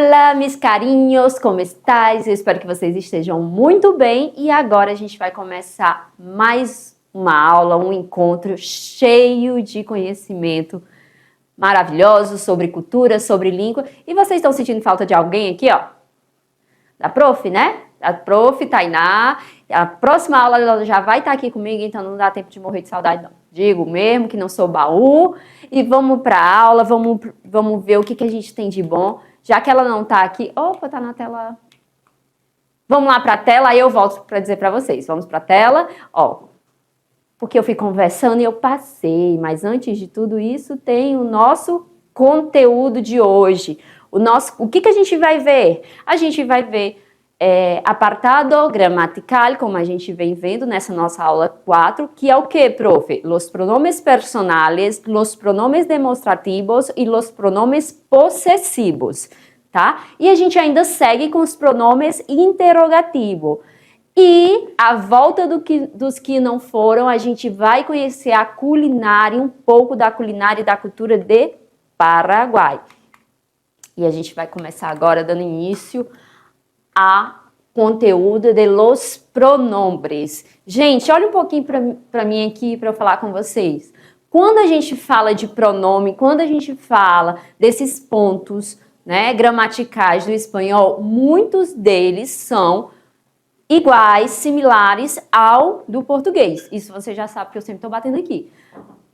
Olá, meus carinhos, como estáis? Eu espero que vocês estejam muito bem e agora a gente vai começar mais uma aula, um encontro cheio de conhecimento maravilhoso sobre cultura, sobre língua. E vocês estão sentindo falta de alguém aqui, ó? Da prof, né? Da prof, Tainá. A próxima aula ela já vai estar aqui comigo, então não dá tempo de morrer de saudade, não. Digo mesmo que não sou baú. E vamos para a aula, vamos ver o que a gente tem de bom. Já que ela não tá aqui... Opa, tá na tela... Vamos lá para a tela, aí eu volto para dizer para vocês. Vamos para a tela, ó. Porque eu fui conversando e eu passei. Mas antes de tudo isso, tem o nosso conteúdo de hoje. O que a gente vai ver? A gente vai ver apartado gramatical, como a gente vem vendo nessa nossa aula 4, que é o que, profe? Los pronomes personales, los pronomes demonstrativos e los pronomes possessivos, tá? E a gente ainda segue com os pronomes interrogativo. E a volta dos que não foram, a gente vai conhecer a culinária, um pouco da culinária e da cultura de Paraguai. E a gente vai começar agora dando início a conteúdo de los pronombres. Gente, olha um pouquinho para mim aqui para eu falar com vocês. Quando a gente fala de pronome, quando a gente fala desses pontos, né, gramaticais do espanhol, muitos deles são iguais, similares ao do português. Isso você já sabe que eu sempre estou batendo aqui.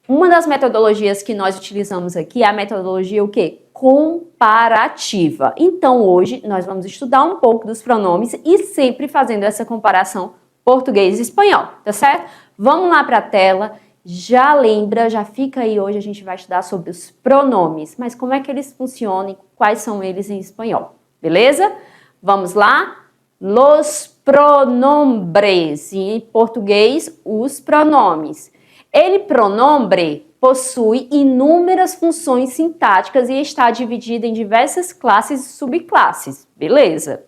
Uma das metodologias que nós utilizamos aqui é a metodologia o quê? Comparativa. Então, hoje, nós vamos estudar um pouco dos pronomes e sempre fazendo essa comparação português e espanhol, tá certo? Vamos lá para a tela. Já lembra, já fica aí, hoje a gente vai estudar sobre os pronomes, mas como é que eles funcionam e quais são eles em espanhol, beleza? Vamos lá? Los pronombres, em português, os pronomes. Ele pronombre possui inúmeras funções sintáticas e está dividido em diversas classes e subclasses, beleza?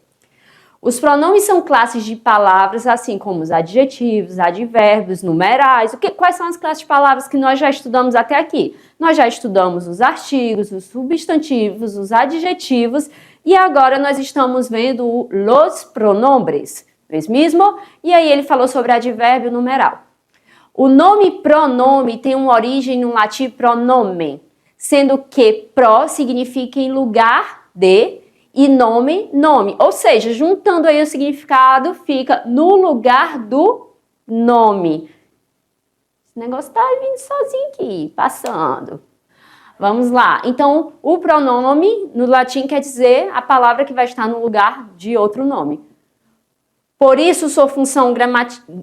Os pronomes são classes de palavras, assim como os adjetivos, advérbios, numerais. Quais são as classes de palavras que nós já estudamos até aqui? Nós já estudamos os artigos, os substantivos, os adjetivos e agora nós estamos vendo los pronombres, não é mesmo? E aí ele falou sobre advérbio numeral. O nome pronome tem uma origem no latim pronomen, sendo que pro significa em lugar de e nome, nome. Ou seja, juntando aí o significado, fica no lugar do nome. Esse negócio tá vindo sozinho aqui, passando. Vamos lá. Então, o pronome no latim quer dizer a palavra que vai estar no lugar de outro nome. Por isso, sua função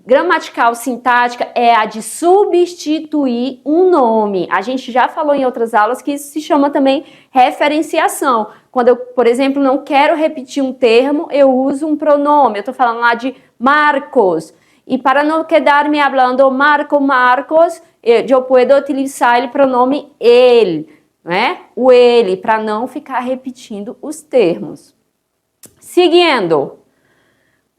gramatical sintática é a de substituir um nome. A gente já falou em outras aulas que isso se chama também referenciação. Quando eu, por exemplo, não quero repetir um termo, eu uso um pronome. Eu estou falando lá de Marcos. E para não quedar-me falando Marcos, eu posso utilizar o pronome ele, né? O ele, para não ficar repetindo os termos. Seguindo.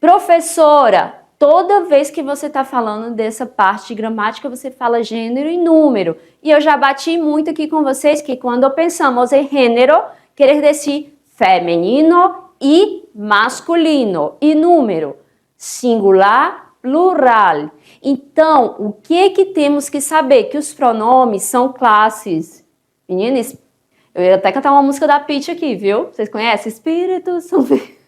Professora, toda vez que você está falando dessa parte de gramática, você fala gênero e número. E eu já bati muito aqui com vocês que quando pensamos em gênero, quer dizer feminino e masculino. E número, singular, plural. Então, o que temos que saber? Que os pronomes são classes. Meninas, eu ia até cantar uma música da Pitty aqui, viu? Vocês conhecem? Espírito Santo.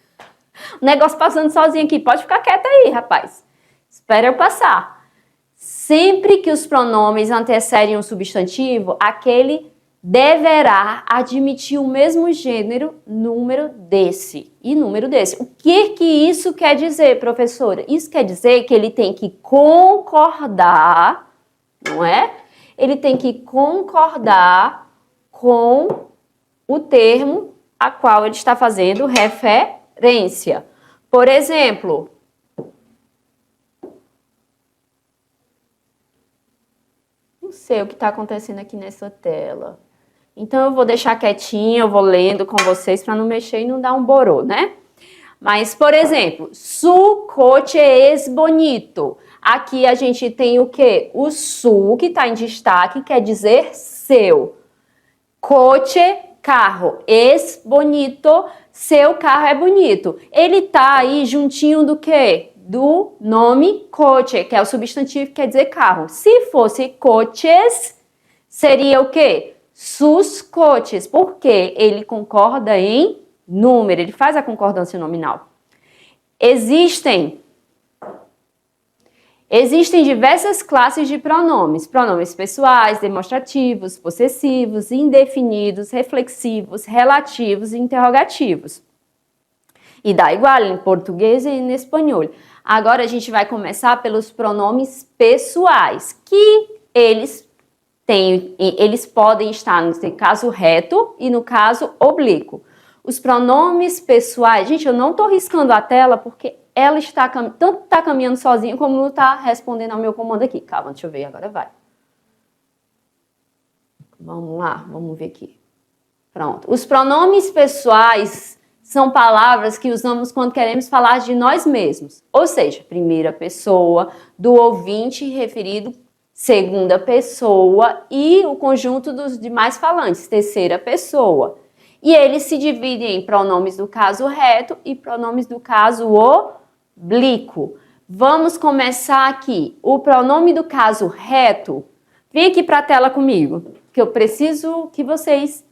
O negócio passando sozinho aqui. Pode ficar quieto aí, rapaz. Espera eu passar. Sempre que os pronomes antecedem um substantivo, aquele deverá admitir o mesmo gênero, número desse e número desse. O que isso quer dizer, professora? Isso quer dizer que ele tem que concordar, não é? Ele tem que concordar com o termo a qual ele está fazendo referência. Por exemplo, não sei o que está acontecendo aqui nessa tela. Então eu vou deixar quietinho, eu vou lendo com vocês para não mexer e não dar um borô, né? Mas, por exemplo, su coche es bonito. Aqui a gente tem o quê? O su, que está em destaque, quer dizer seu. Coche, carro. Es bonito seu carro é bonito. Ele tá aí juntinho do quê? Do nome coche, que é o substantivo que quer dizer carro. Se fosse coches, seria o quê? Sus coches, porque ele concorda em número, ele faz a concordância nominal. Existem diversas classes de pronomes. Pronomes pessoais, demonstrativos, possessivos, indefinidos, reflexivos, relativos e interrogativos. E dá igual em português e em espanhol. Agora a gente vai começar pelos pronomes pessoais, que eles podem estar no caso reto e no caso oblíquo. Os pronomes pessoais, gente, eu não estou riscando a tela porque ela tanto está caminhando sozinha como não está respondendo ao meu comando aqui. Calma, deixa eu ver, agora vai. Vamos lá, vamos ver aqui. Pronto. Os pronomes pessoais são palavras que usamos quando queremos falar de nós mesmos. Ou seja, primeira pessoa, do ouvinte referido, segunda pessoa e o conjunto dos demais falantes, terceira pessoa. E eles se dividem em pronomes do caso reto e pronomes do caso oblíquo. Vamos começar aqui. O pronome do caso reto, vem aqui para a tela comigo, que eu preciso que vocês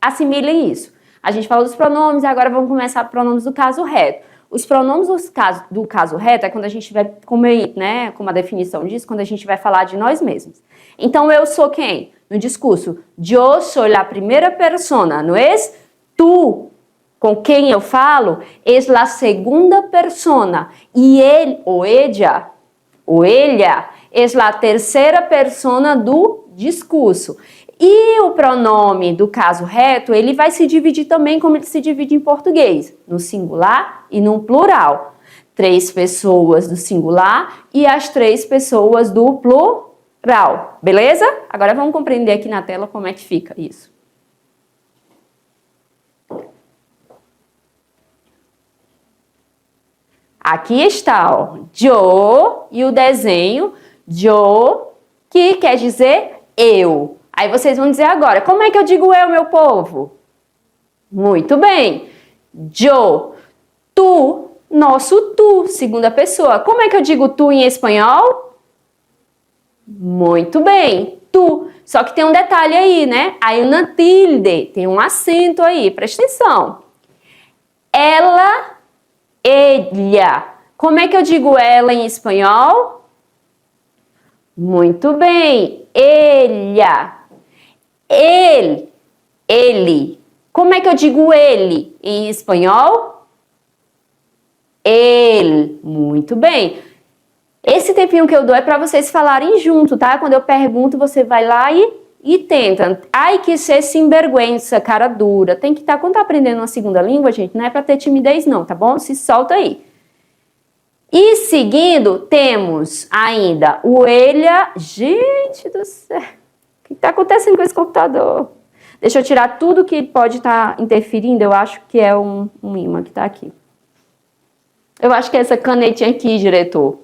assimilem isso. A gente falou dos pronomes, agora vamos começar com pronomes do caso reto. Os pronomes do caso reto é quando a gente vai, como a definição diz, quando a gente vai falar de nós mesmos. Então, eu sou quem? No discurso, yo soy la primera persona, não é? Tu, com quem eu falo, é la segunda persona. E ele, ou ella, é la terceira persona do discurso. E o pronome do caso reto, ele vai se dividir também como ele se divide em português, no singular e no plural. 3 pessoas do singular e as 3 pessoas do plural, beleza? Agora vamos compreender aqui na tela como é que fica isso. Aqui está, ó, yo e o desenho, yo, que quer dizer eu. Aí vocês vão dizer agora, como é que eu digo eu, meu povo? Muito bem. Yo, tu, nosso tu, segunda pessoa. Como é que eu digo tu em espanhol? Muito bem, tu. Só que tem um detalhe aí, né? Aí uma tilde, tem um acento aí, presta atenção. Ela, ella. Como é que eu digo ela em espanhol? Muito bem, ella. Ele. Como é que eu digo ele em espanhol? Ele. Muito bem. Esse tempinho que eu dou é para vocês falarem junto, tá? Quando eu pergunto, você vai lá e tenta. Ai, que ser sinvergüenza, cara dura. Tem que estar, quando tá aprendendo uma segunda língua, gente, não é para ter timidez não, tá bom? Se solta aí. E seguindo, temos ainda o elha. Gente do céu. O que está acontecendo com esse computador? Deixa eu tirar tudo que pode estar interferindo. Eu acho que é um imã que está aqui. Eu acho que é essa canetinha aqui, diretor.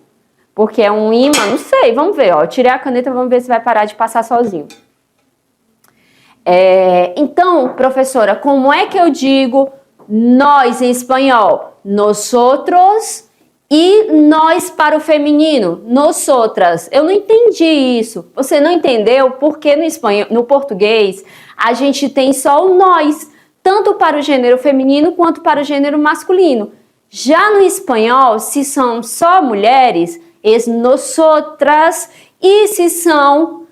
Porque é um imã, não sei, vamos ver. Ó. Eu tirei a caneta, vamos ver se vai parar de passar sozinho. Então, professora, como é que eu digo nós em espanhol? Nosotros e nós para o feminino, nosotras. Eu não entendi isso. Você não entendeu porque no português a gente tem só o nós, tanto para o gênero feminino quanto para o gênero masculino. Já no espanhol, se são só mulheres, es nosotras, e se são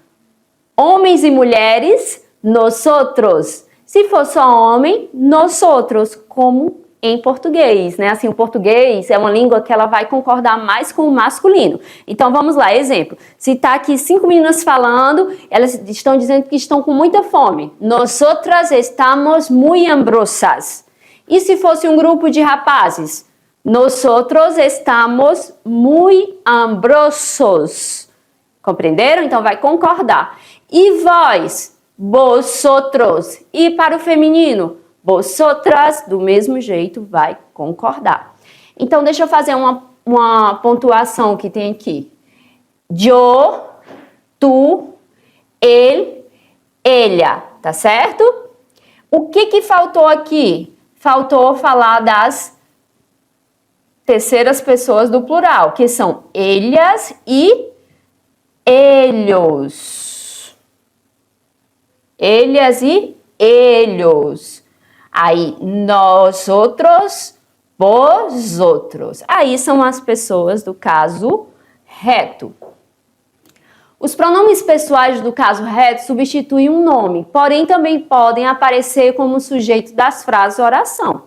homens e mulheres, nosotros. Se for só homem, nosotros, como em português, né? Assim, o português é uma língua que ela vai concordar mais com o masculino. Então, vamos lá, exemplo. Se tá aqui 5 meninas falando, elas estão dizendo que estão com muita fome. Nosotras estamos muy hambrosas. E se fosse um grupo de rapazes? Nosotros estamos muy hambrosos. Compreenderam? Então, vai concordar. E vós? Vosotros. E para o feminino? Vosotras, do mesmo jeito, vai concordar. Então, deixa eu fazer uma pontuação que tem aqui. Yo, tu, ele, ella, tá certo? O que faltou aqui? faltou falar das terceiras pessoas do plural, que são ellas e ellos. Ellas e ellos. Aí, nosotros, vosotros. Aí são as pessoas do caso reto. Os pronomes pessoais do caso reto substituem um nome, porém também podem aparecer como sujeito das frases ou oração.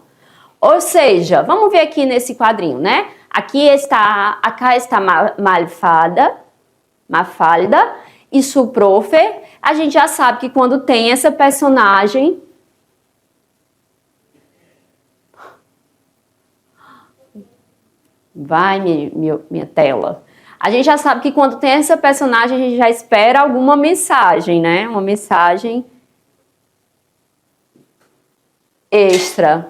Ou seja, vamos ver aqui nesse quadrinho, né? Acá está Mafalda e su profe. A gente já sabe que quando tem essa personagem... Vai, minha tela. A gente já sabe que quando tem essa personagem, a gente já espera alguma mensagem, né? Uma mensagem extra.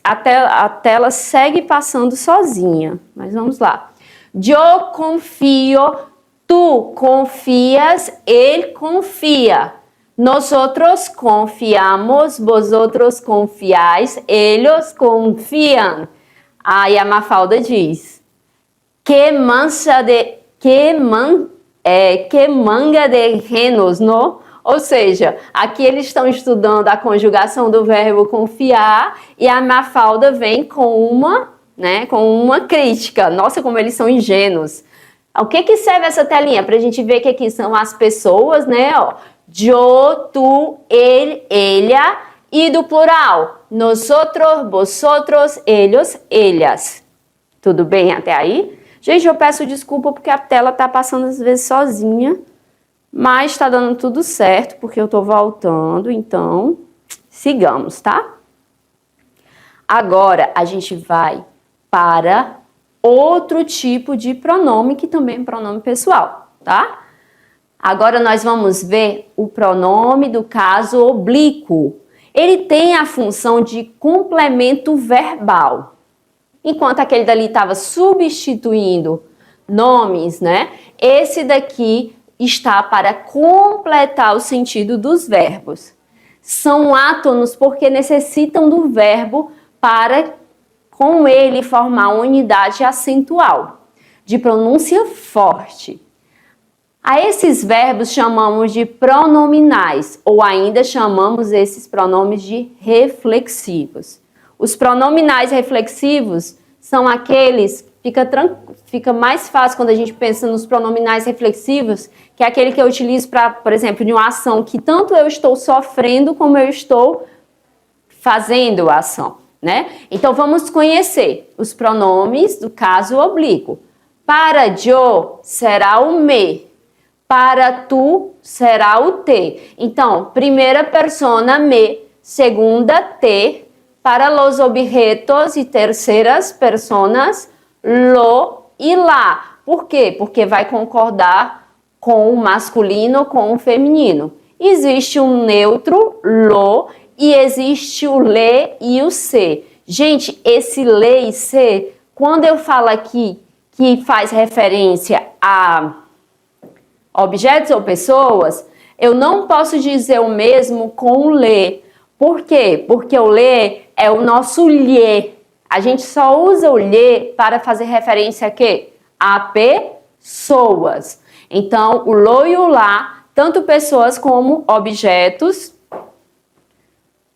A tela segue passando sozinha, mas vamos lá. Eu confio, tu confias, ele confia. Nosotros confiamos, vosotros confiáis, ellos confían. Aí a Mafalda diz, que manga de renos, não? Ou seja, aqui eles estão estudando a conjugação do verbo confiar e a Mafalda vem com uma crítica. Nossa, como eles são ingênuos. O que serve essa telinha? Para a gente ver que aqui são as pessoas, né? Ó, yo, tu, ele, ella e do plural. Nosotros, vosotros, ellos, ellas. Tudo bem até aí? Gente, eu peço desculpa porque a tela tá passando às vezes sozinha. Mas está dando tudo certo, porque eu estou voltando, então sigamos, tá? Agora a gente vai para outro tipo de pronome, que também é pronome pessoal, tá? Agora nós vamos ver o pronome do caso oblíquo. Ele tem a função de complemento verbal. Enquanto aquele dali estava substituindo nomes, né? Esse daqui está para completar o sentido dos verbos. São átonos porque necessitam do verbo para, com ele, formar uma unidade acentual, de pronúncia forte. A esses verbos chamamos de pronominais, ou ainda chamamos esses pronomes de reflexivos. Os pronominais reflexivos são aqueles... Fica mais fácil quando a gente pensa nos pronominais reflexivos, que é aquele que eu utilizo para, por exemplo, de uma ação que tanto eu estou sofrendo como eu estou fazendo a ação, né? Então, vamos conhecer os pronomes do caso oblíquo. Para yo será o me, para tu será o te. Então, primeira persona me, segunda te, para los objetos e terceiras personas lo e lá. Por quê? Porque vai concordar com o masculino, com o feminino. Existe um neutro, lo, e existe o le e o se. Gente, esse le e se, quando eu falo aqui que faz referência a objetos ou pessoas, eu não posso dizer o mesmo com o le. Por quê? Porque o le é o nosso lhe. A gente só usa o lhe para fazer referência a quê? A pessoas. Então, o lo e o lá, tanto pessoas como objetos,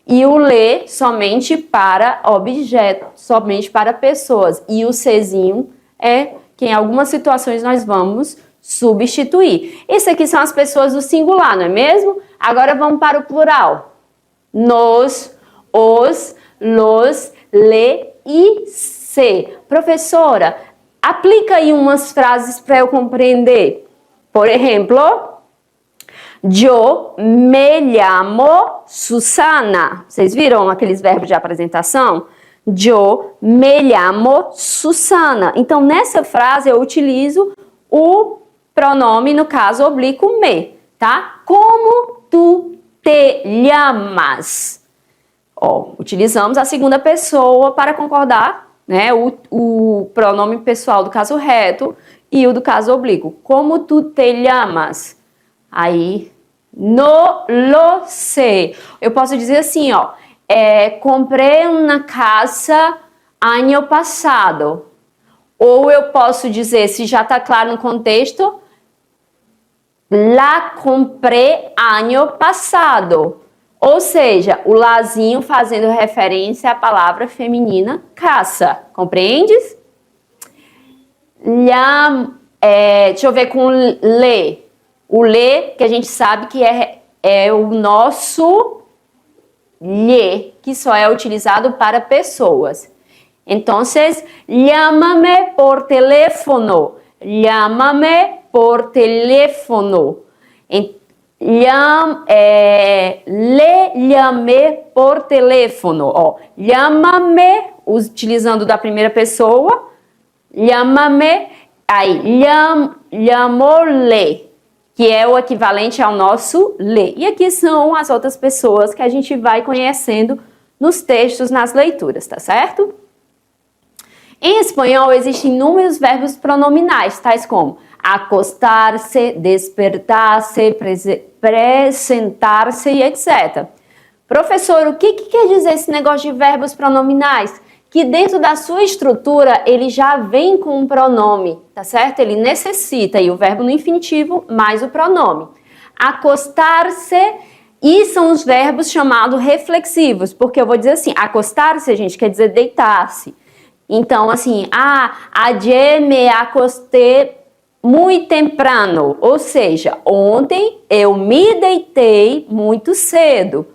e o le somente para objetos, somente para pessoas. E o sezinho é que em algumas situações nós vamos substituir. Esse aqui são as pessoas do singular, não é mesmo? Agora vamos para o plural. Nos, os, los, le e se. Professora, aplica aí umas frases para eu compreender. Por exemplo, yo me llamo Susana. Vocês viram aqueles verbos de apresentação? Yo me llamo Susana. Então, nessa frase eu utilizo o pronome, no caso, oblíquo me, tá? Como tu te llamas? Ó, utilizamos a segunda pessoa para concordar, né, o pronome pessoal do caso reto e o do caso oblíquo. Como tu te llamas? Aí, no lo sé. Eu posso dizer assim, ó, comprei uma casa ano passado. Ou eu posso dizer, se já está claro no contexto, la comprei ano passado. Ou seja, o lazinho fazendo referência à palavra feminina casa. Compreendes? Deixa eu ver com le. O le, que a gente sabe que é o nosso lhe, que só é utilizado para pessoas. Então, llámame por teléfono. Llámame por teléfono. Le llamé por teléfono. Ó, llámame, utilizando da primeira pessoa. Llámame, aí, llamó-le, que é o equivalente ao nosso le. E aqui são as outras pessoas que a gente vai conhecendo nos textos, nas leituras, tá certo? Em espanhol, existem inúmeros verbos pronominais, tais como acostar-se, despertar-se, apresentar-se e etc. Professor, o que quer dizer esse negócio de verbos pronominais? Que dentro da sua estrutura, ele já vem com um pronome, tá certo? Ele necessita, e o verbo no infinitivo, mais o pronome. Acostar-se, e são os verbos chamados reflexivos, porque eu vou dizer assim, acostar-se, gente, quer dizer deitar-se. Então, assim, ayer me acosté muito temprano, ou seja, ontem eu me deitei muito cedo.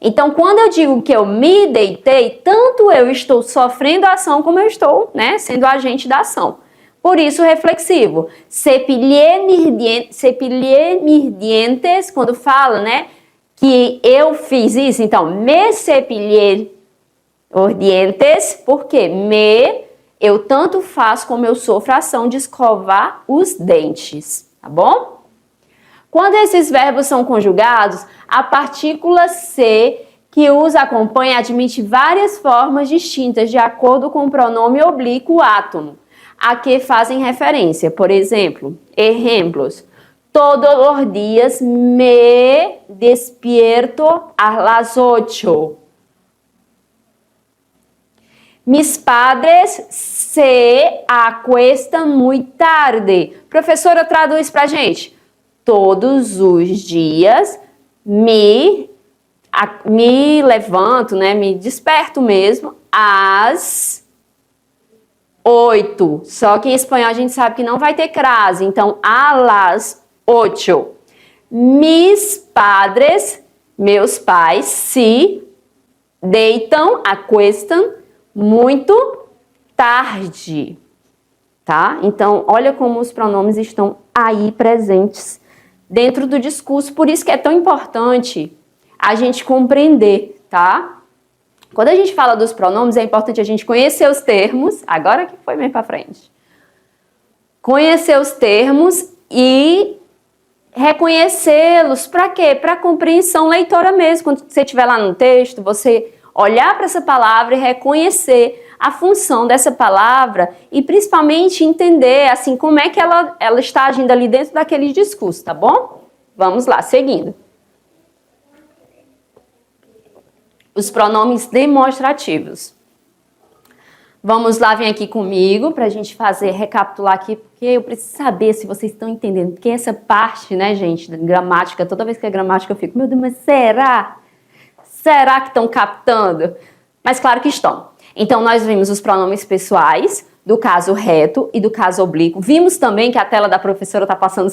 Então, quando eu digo que eu me deitei, tanto eu estou sofrendo a ação como eu estou, né, sendo agente da ação. Por isso, reflexivo. Cepillé mis dientes, quando fala, né, que eu fiz isso, então, me cepillé os dientes, porque eu tanto faço como eu sofro a ação de escovar os dentes, tá bom? Quando esses verbos são conjugados, a partícula C que os acompanha admite várias formas distintas de acordo com o pronome oblíquo átomo, a que fazem referência. Por exemplo, exemplos. Todos os días me despierto a las 8. Mis padres se acuestam muito tarde. Professora, traduz pra gente. Todos os dias me levanto, né? Me desperto mesmo às 8. Só que em espanhol a gente sabe que não vai ter crase. Então, a las 8. Mis padres, meus pais, se deitam, acuestam, muito tarde, tá? Então, olha como os pronomes estão aí presentes dentro do discurso, por isso que é tão importante a gente compreender, tá? Quando a gente fala dos pronomes, é importante a gente conhecer os termos, agora que foi meio para frente. Conhecer os termos e reconhecê-los, para quê? Para compreensão leitora mesmo. Quando você estiver lá no texto, você olhar para essa palavra e reconhecer a função dessa palavra e principalmente entender assim como é que ela está agindo ali dentro daquele discurso, tá bom? Vamos lá, seguindo. Os pronomes demonstrativos. Vamos lá, vem aqui comigo para a gente recapitular aqui, porque eu preciso saber se vocês estão entendendo, porque essa parte, né, gente, da gramática, toda vez que é gramática eu fico, meu Deus, mas será? Será que estão captando? Mas claro que estão. Então, nós vimos os pronomes pessoais, do caso reto e do caso oblíquo. Vimos também que a tela da professora está passando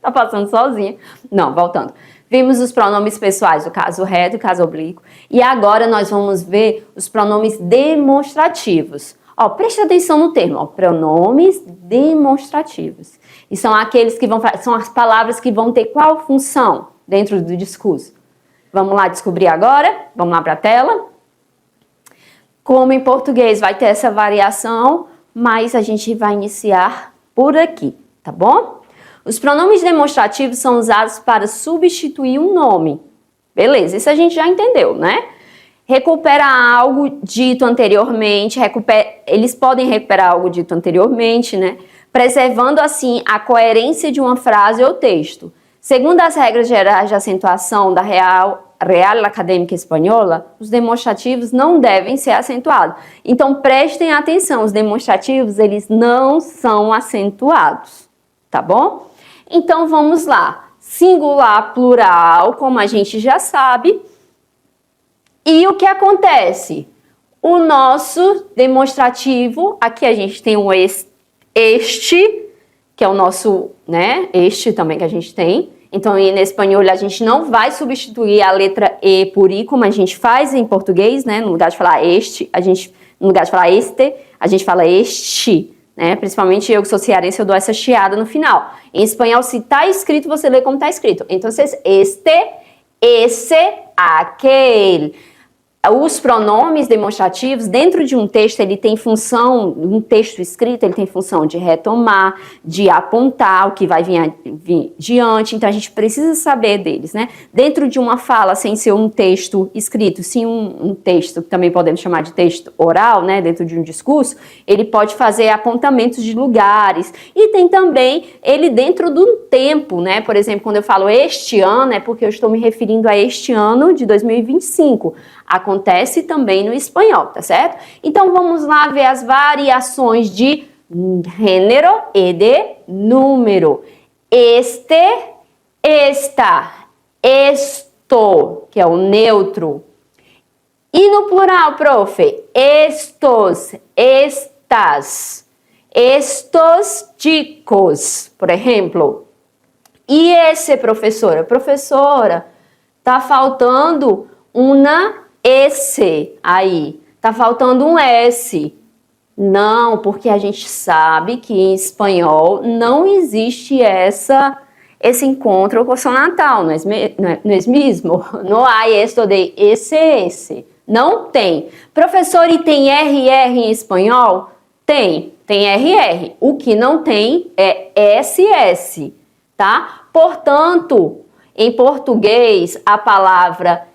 tá passando sozinha. Não, voltando. Vimos os pronomes pessoais, do caso reto e do caso oblíquo. E agora nós vamos ver os pronomes demonstrativos. Ó, preste atenção no termo, ó, pronomes demonstrativos. E são aqueles que são as palavras que vão ter qual função dentro do discurso? Vamos lá descobrir agora? Vamos lá para a tela? Como em português vai ter essa variação, mas a gente vai iniciar por aqui, tá bom? Os pronomes demonstrativos são usados para substituir um nome. Beleza, isso a gente já entendeu, né? Recupera algo dito anteriormente, eles podem recuperar algo dito anteriormente, né? Preservando assim a coerência de uma frase ou texto. Segundo as regras gerais de acentuação da Real Real Académica Espanhola, os demonstrativos não devem ser acentuados. Então, prestem atenção, os demonstrativos, eles não são acentuados, tá bom? Então, vamos lá. Singular, plural, como a gente já sabe. E o que acontece? O nosso demonstrativo, aqui a gente tem um este, que é o nosso, né, este também que a gente tem. Então, em espanhol, a gente não vai substituir a letra E por I, como a gente faz em português, né? No lugar de falar este, no lugar de falar este, a gente fala este, né? Principalmente eu que sou cearense, eu dou essa chiada no final. Em espanhol, se tá escrito, você lê como tá escrito. Então, este, esse, aquele. Os pronomes demonstrativos, dentro de um texto, ele tem função, um texto escrito, ele tem função de retomar, de apontar o que vai vir diante, então a gente precisa saber deles, né? Dentro de uma fala, sem ser um texto escrito, sim um texto, que também podemos chamar de texto oral, né? Dentro de um discurso, ele pode fazer apontamentos de lugares, e tem também ele dentro do tempo, né? Por exemplo, quando eu falo este ano, é porque eu estou me referindo a este ano de 2025, acontece também no espanhol, tá certo? Então, vamos lá ver as variações de gênero e de número. Este, esta, esto, que é o neutro. E no plural, prof? Estos, estas, estos chicos, por exemplo. E esse, professora? Professora, tá faltando uma esse aí, tá faltando um S. Não, porque a gente sabe que em espanhol não existe esse encontro consonantal, não é mesmo? Não há esto de esse. Não tem. Professor, e tem RR em espanhol? Tem RR. O que não tem é SS, tá? Portanto, em português, a palavra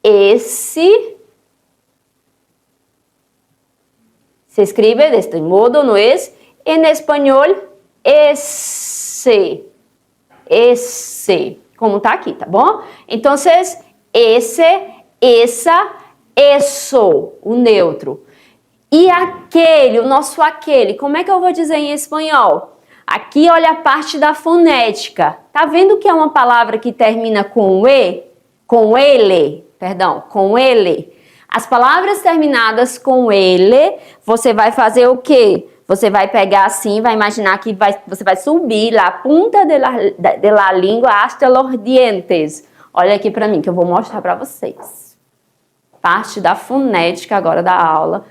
esse se escribe deste modo, não é? Em espanhol, esse, como tá aqui, tá bom? Então, esse, essa, isso, o neutro. E aquele, o nosso aquele, como é que eu vou dizer em espanhol? Aqui, olha a parte da fonética. Tá vendo que é uma palavra que termina com E? Com ele? Perdão, com ele. As palavras terminadas com ele, você vai fazer o quê? Você vai pegar assim, vai imaginar que você vai subir lá a punta de la língua hasta los dientes. Olha aqui para mim, que eu vou mostrar para vocês. Parte da fonética agora da aula.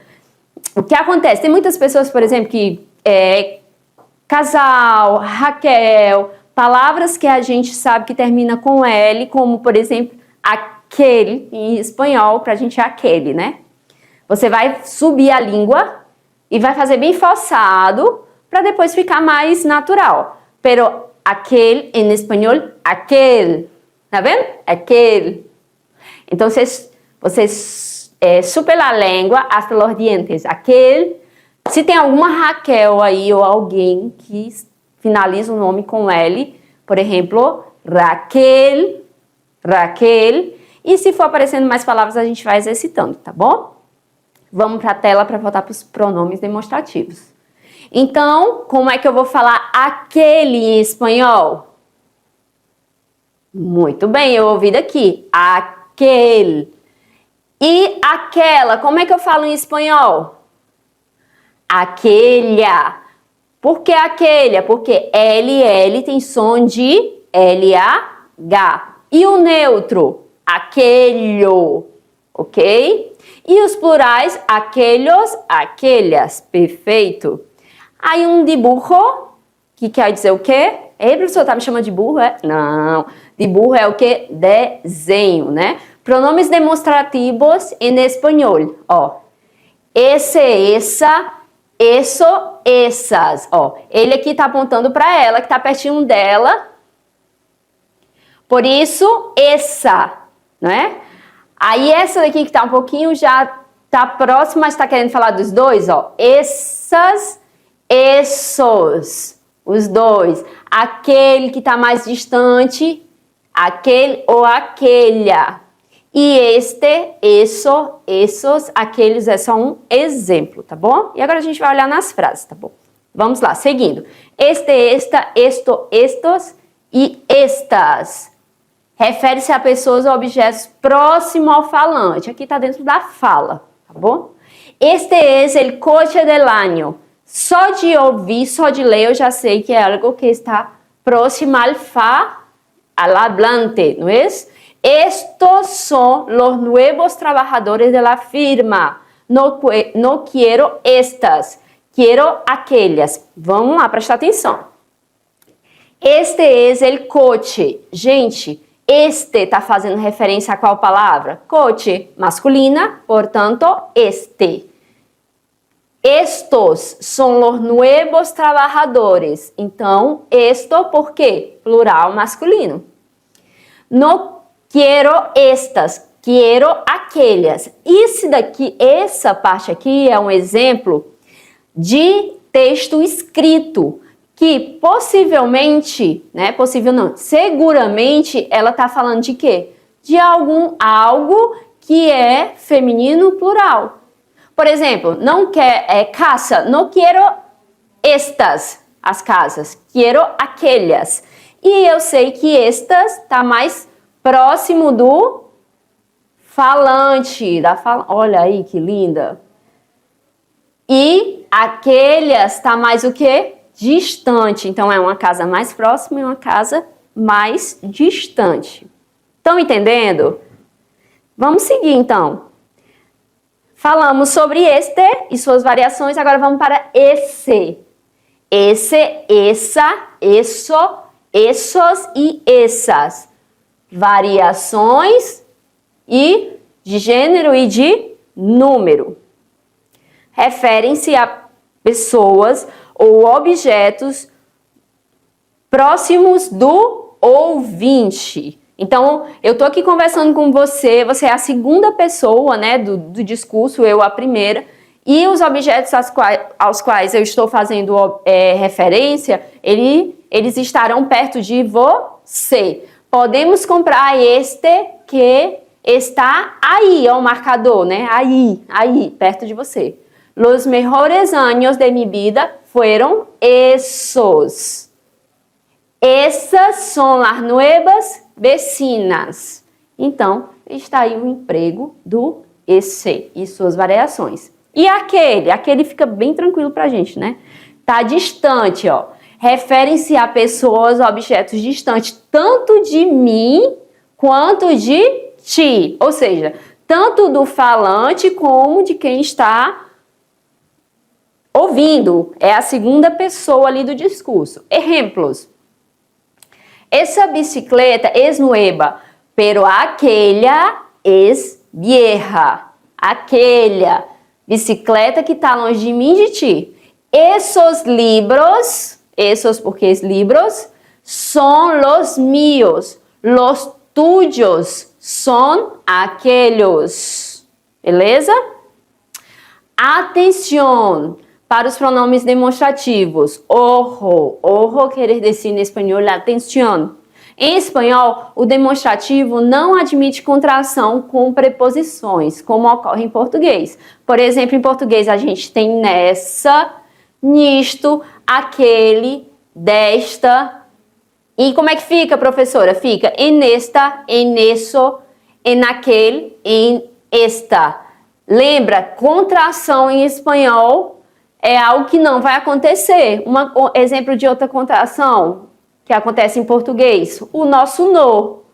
O que acontece? Tem muitas pessoas, por exemplo, que casal, Raquel, palavras que a gente sabe que termina com L, como, por exemplo, aquele, em espanhol, pra gente é aquele, né? Você vai subir a língua e vai fazer bem forçado para depois ficar mais natural. Pero aquele, em espanhol, aquele. Tá vendo? Aquele. Então, vocês super a língua hasta los dientes. Aquele. Se tem alguma Raquel aí ou alguém que finaliza o nome com L, por exemplo, Raquel. E se for aparecendo mais palavras, a gente vai exercitando, tá bom? Vamos para a tela para voltar para os pronomes demonstrativos. Então, como é que eu vou falar aquele em espanhol? Muito bem, eu ouvi daqui. Aquele. E aquela, como é que eu falo em espanhol? Aquelha. Por que aquelha? Porque LL tem som de LH. E o neutro? Aquelho. Ok? E os plurais? Aquelhos, aquelhas. Perfeito. Aí um dibujo, que quer dizer o quê? Ei, professor, tá me chamando de burro? Não. De burro é o quê? Desenho, né? Pronomes demonstrativos em espanhol. Ó. Esse, essa, isso, essas. Ó. Ele aqui tá apontando para ela, que tá pertinho dela. Por isso, essa, né? Aí essa daqui que tá um pouquinho já tá próxima, mas tá querendo falar dos dois, ó. Essas, essos, os dois. Aquele que tá mais distante, aquele ou aquelha. E este, eso, esos, aqueles é só um exemplo, tá bom? E agora a gente vai olhar nas frases, tá bom? Vamos lá, seguindo. Este, esta, esto, estos e estas. Refere-se a pessoas ou objetos próximo ao falante. Aqui está dentro da fala, tá bom? Este es el coche del año. Só de ouvir, só de ler, eu já sei que é algo que está próximo al hablante, ¿no es? Estos son los nuevos trabajadores de la firma. No quiero estas, quiero aquellas. Vamos lá, prestar atenção. Este es el coche. Gente, este está fazendo referência a qual palavra? Coche, masculina, portanto, este. Estos son los nuevos trabajadores. Então, esto, por quê? Plural masculino. No quiero estas, quiero aquellas. Isso daqui, essa parte aqui é um exemplo de texto escrito que possivelmente, né, possível não, seguramente ela está falando de quê? De algo que é feminino plural. Por exemplo, não quer casa, não quero estas, as casas, quero aquelas. E eu sei que estas está mais próximo do falante, olha aí que linda. E aquelas está mais o quê? Distante. Então é uma casa mais próxima e uma casa mais distante. Estão entendendo? Vamos seguir então. Falamos sobre este e suas variações, agora vamos para esse. Esse, essa, eso, essos e essas. Variações e de gênero e de número. Referem-se a pessoas ou objetos próximos do ouvinte. Então, eu tô aqui conversando com você, você é a segunda pessoa, né, do discurso, eu a primeira, e os objetos aos quais eu estou fazendo referência, eles estarão perto de você. Podemos comprar este que está aí, é o marcador, né, aí, perto de você. Los mejores años de mi vida fueron esos. Essas são as nuevas vecinas. Então, está aí o emprego do esse e suas variações. E aquele fica bem tranquilo pra gente, né? Tá distante, ó. Referem-se a pessoas, objetos distantes, tanto de mim quanto de ti. Ou seja, tanto do falante como de quem está ouvindo. É a segunda pessoa ali do discurso. Exemplos. Essa bicicleta es nueva, pero aquella es vieja. Aquela bicicleta que está longe de mim e de ti. Esos libros, esos porque es libros, son los míos. Los tuyos son aquellos. Beleza? Atenção para os pronomes demonstrativos. Ojo quer dizer em espanhol atenção. Em espanhol, o demonstrativo não admite contração com preposições, como ocorre em português. Por exemplo, em português a gente tem nessa, nisto, aquele, desta. E como é que fica, professora? Fica em nesta, em nesso, em aquele, em esta. Lembra, contração em espanhol é algo que não vai acontecer. Um exemplo de outra contração que acontece em português, o nosso no.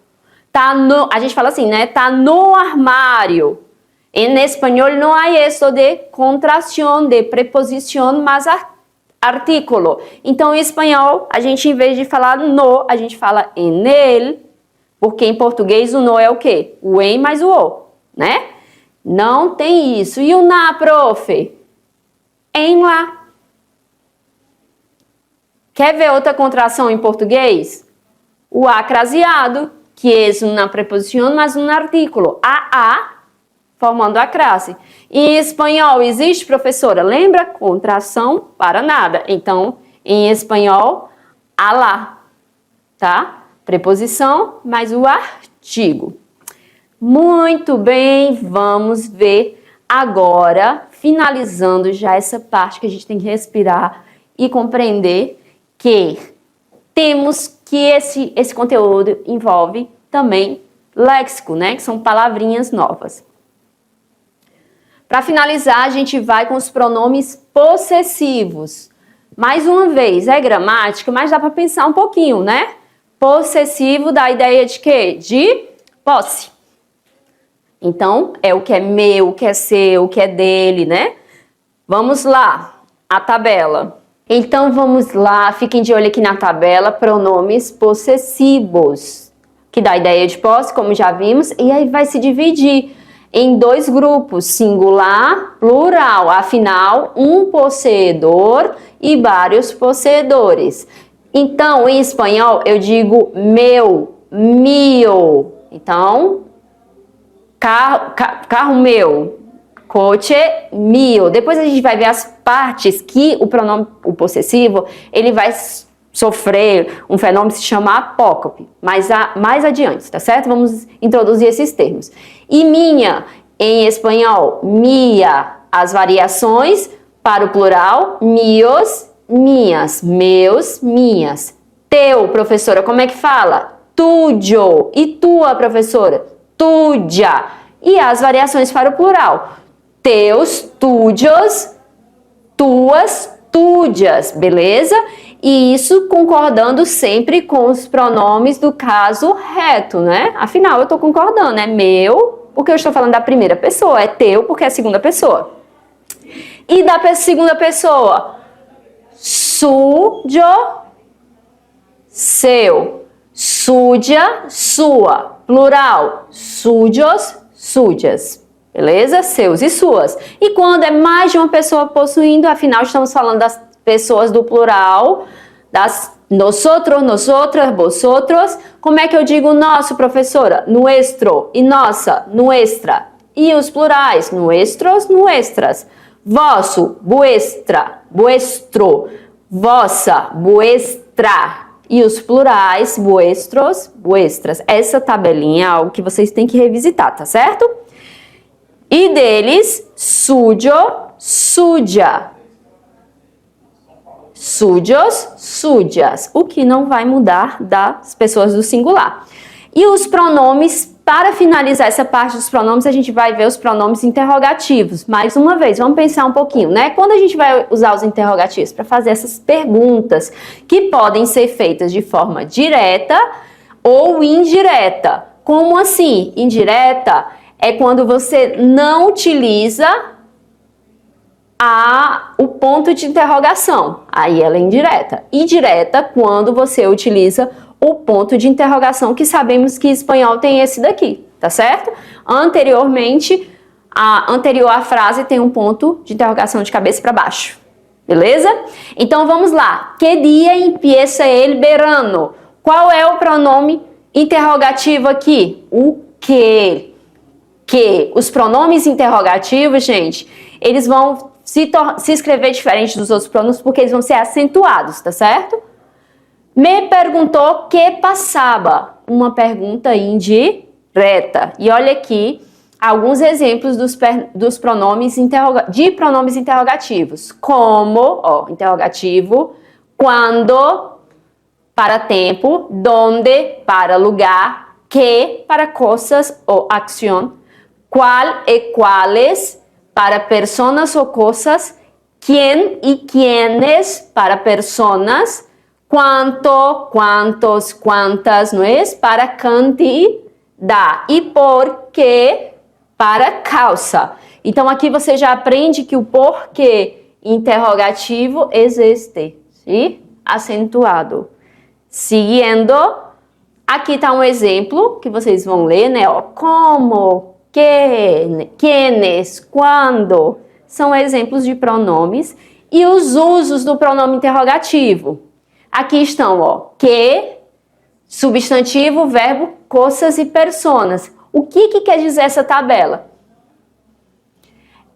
Tá no, a gente fala assim, né? Tá no armário. Em espanhol não há isso de contração, de preposição, mas artículo. Então, em espanhol, a gente, em vez de falar no, a gente fala en él, porque em português o no é o quê? O em mais o o, né? Não tem isso. E o na, prof? Em lá. Quer ver outra contração em português? O a craseado, que é uma preposição, mas um artículo. A, formando a crase. Em espanhol existe, professora? Lembra? Contração para nada. Então, em espanhol, a lá. Tá? Preposição, mais o artigo. Muito bem, vamos ver agora, finalizando já essa parte que a gente tem que respirar e compreender que temos que esse conteúdo envolve também léxico, né? Que são palavrinhas novas. Para finalizar, a gente vai com os pronomes possessivos. Mais uma vez, é gramática, mas dá para pensar um pouquinho, né? Possessivo dá a ideia de quê? De posse. Então, é o que é meu, o que é seu, o que é dele, né? Vamos lá, a tabela. Então, vamos lá, fiquem de olho aqui na tabela, pronomes possessivos, que dá a ideia de posse, como já vimos, e aí vai se dividir em dois grupos, singular, plural. Afinal, um possuidor e vários possuidores. Então, em espanhol, eu digo meu, mio. Então, carro meu, coche mio. Depois a gente vai ver as partes que o pronome possessivo, ele vai sofrer um fenômeno que se chama apócope, mais adiante, tá certo? Vamos introduzir esses termos. E minha, em espanhol, mia, as variações para o plural, mios, minhas, meus, minhas. Teu, professora, como é que fala? Tuyo. E tua, professora? Tuya. E as variações para o plural, teus, tuyos, tuas, tuyas, beleza? E isso concordando sempre com os pronomes do caso reto, né? Afinal, eu estou concordando, é meu, porque eu estou falando da primeira pessoa, é teu, porque é a segunda pessoa. E da segunda pessoa, suyo, seu, suya, sua, plural, suyos, suyas. Beleza? Seus e suas. E quando é mais de uma pessoa possuindo, afinal estamos falando das pessoas do plural, das nosotros, nosotras, vosotros. Como é que eu digo nosso, professora? Nuestro. E nossa, nuestra. E os plurais? Nuestros, nuestras. Vosso, vuestra, vuestro. Vossa, vuestra. E os plurais, vuestros, vuestras. Essa tabelinha é algo que vocês têm que revisitar, tá certo? E deles, suyo, suya. Suyos, suyas. O que não vai mudar das pessoas do singular. E os pronomes, para finalizar essa parte dos pronomes, a gente vai ver os pronomes interrogativos. Mais uma vez, vamos pensar um pouquinho, né? Quando a gente vai usar os interrogativos para fazer essas perguntas que podem ser feitas de forma direta ou indireta. Como assim? Indireta é quando você não utiliza o ponto de interrogação. Aí ela é indireta. E direta quando você utiliza o ponto de interrogação, que sabemos que em espanhol tem esse daqui, tá certo? Anteriormente, anterior à frase tem um ponto de interrogação de cabeça para baixo. Beleza? Então vamos lá. Que dia empieza el verano? Qual é o pronome interrogativo aqui? O que? Que os pronomes interrogativos, gente, eles vão se escrever diferente dos outros pronomes porque eles vão ser acentuados, tá certo? Me perguntou que passava. Uma pergunta indireta. E olha aqui alguns exemplos dos pronomes pronomes interrogativos. Como, ó, interrogativo, quando, para tempo, donde, para lugar, que, para coisas ou acción, qual e quales, para personas o cosas, quién y quiénes, para personas, cuánto, cuántos, cuántas, ¿no es? Para cantidad. E por qué, para causa. Então, aqui você já aprende que o porquê interrogativo existe, ¿sí? Acentuado. Seguindo, aqui está um exemplo que vocês vão ler, né? Ó, como, que, quienes, quando, são exemplos de pronomes e os usos do pronome interrogativo. Aqui estão, ó, que, substantivo, verbo, coisas e personas. O que quer dizer essa tabela?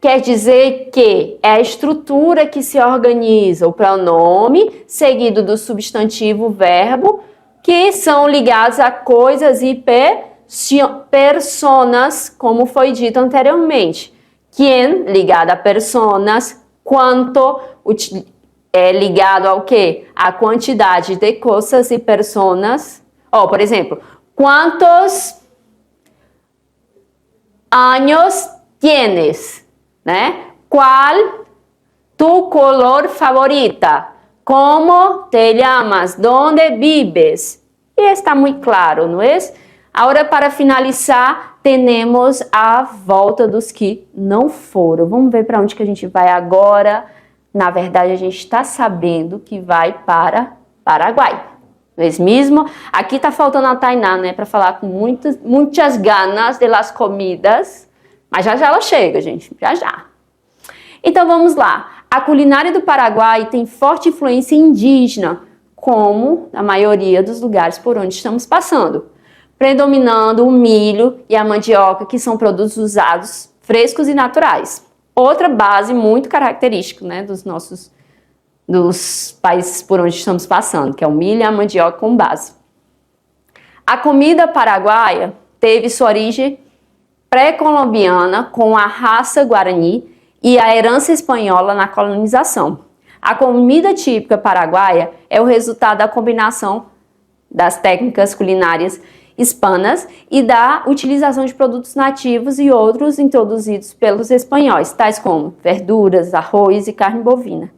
Quer dizer que é a estrutura que se organiza o pronome seguido do substantivo, verbo, que são ligados a coisas e personas, como foi dito anteriormente. Quien, ligado a personas, quanto, é ligado ao quê? A quantidade de coisas e personas. Por exemplo, quantos anos tienes? Né? Qual tu color favorita? Como te llamas? Donde vives? E está muito claro, não é? Agora, para finalizar, temos a volta dos que não foram. Vamos ver para onde que a gente vai agora. Na verdade, a gente está sabendo que vai para Paraguai. Não é mesmo? Aqui está faltando a Tainá, né? Para falar com muitas ganas de las comidas. Mas já já ela chega, gente. Já já. Então, vamos lá. A culinária do Paraguai tem forte influência indígena, como na maioria dos lugares por onde estamos passando, predominando o milho e a mandioca, que são produtos usados frescos e naturais. Outra base muito característica, né, dos países por onde estamos passando, que é o milho e a mandioca com base. A comida paraguaia teve sua origem pré-colombiana com a raça guarani e a herança espanhola na colonização. A comida típica paraguaia é o resultado da combinação das técnicas culinárias hispanas e da utilização de produtos nativos e outros introduzidos pelos espanhóis, tais como verduras, arroz e carne bovina,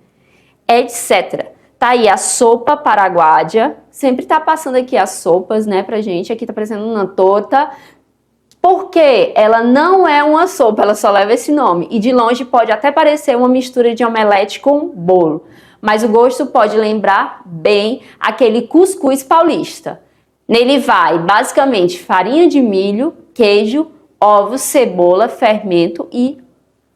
etc. Tá aí a sopa paraguaia, sempre tá passando aqui as sopas, né, pra gente, aqui tá parecendo uma torta, porque ela não é uma sopa, ela só leva esse nome. E de longe pode até parecer uma mistura de omelete com bolo. Mas o gosto pode lembrar bem aquele cuscuz paulista. Nele vai, basicamente, farinha de milho, queijo, ovos, cebola, fermento e,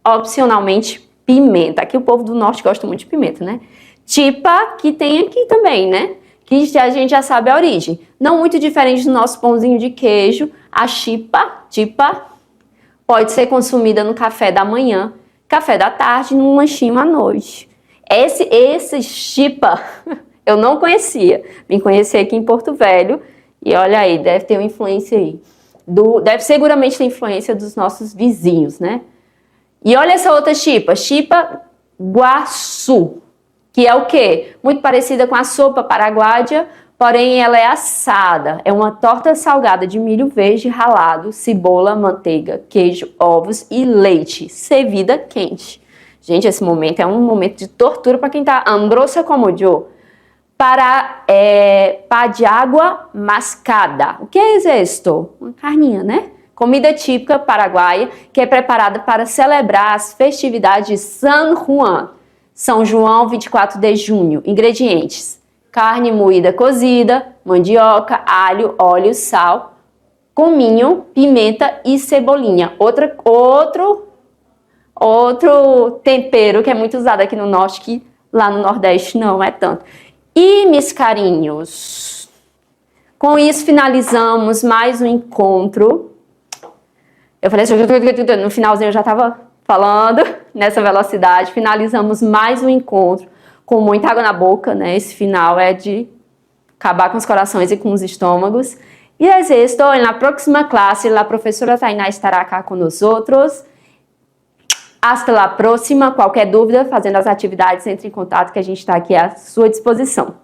opcionalmente, pimenta. Aqui o povo do norte gosta muito de pimenta, né? Tipa, que tem aqui também, né? Que a gente já sabe a origem. Não muito diferente do nosso pãozinho de queijo, a tipa, pode ser consumida no café da manhã, café da tarde, num lanchinho à noite. Esse chipa eu não conhecia. Vim conhecer aqui em Porto Velho e olha aí, deve ter uma influência aí. Deve seguramente ter influência dos nossos vizinhos, né? E olha essa outra chipa guaçu, que é o quê? Muito parecida com a sopa paraguaia, porém ela é assada. É uma torta salgada de milho verde ralado, cebola, manteiga, queijo, ovos e leite, servida quente. Gente, esse momento é um momento de tortura para quem tá ambrosa como eu. Pá de água mascada. O que é isto? Uma carninha, né? Comida típica paraguaia que é preparada para celebrar as festividades de San Juan. São João, 24 de junho. Ingredientes: carne moída cozida, mandioca, alho, óleo, sal, cominho, pimenta e cebolinha. Outro tempero que é muito usado aqui no norte, que lá no nordeste não é tanto. E, meus carinhos, com isso finalizamos mais um encontro. Eu falei assim, no finalzinho eu já estava falando nessa velocidade. Finalizamos mais um encontro com muita água na boca, né? Esse final é de acabar com os corações e com os estômagos. E é isso, na próxima classe, a professora Tainá estará cá com nós outros. Hasta la próxima. Qualquer dúvida, fazendo as atividades, entre em contato que a gente está aqui à sua disposição.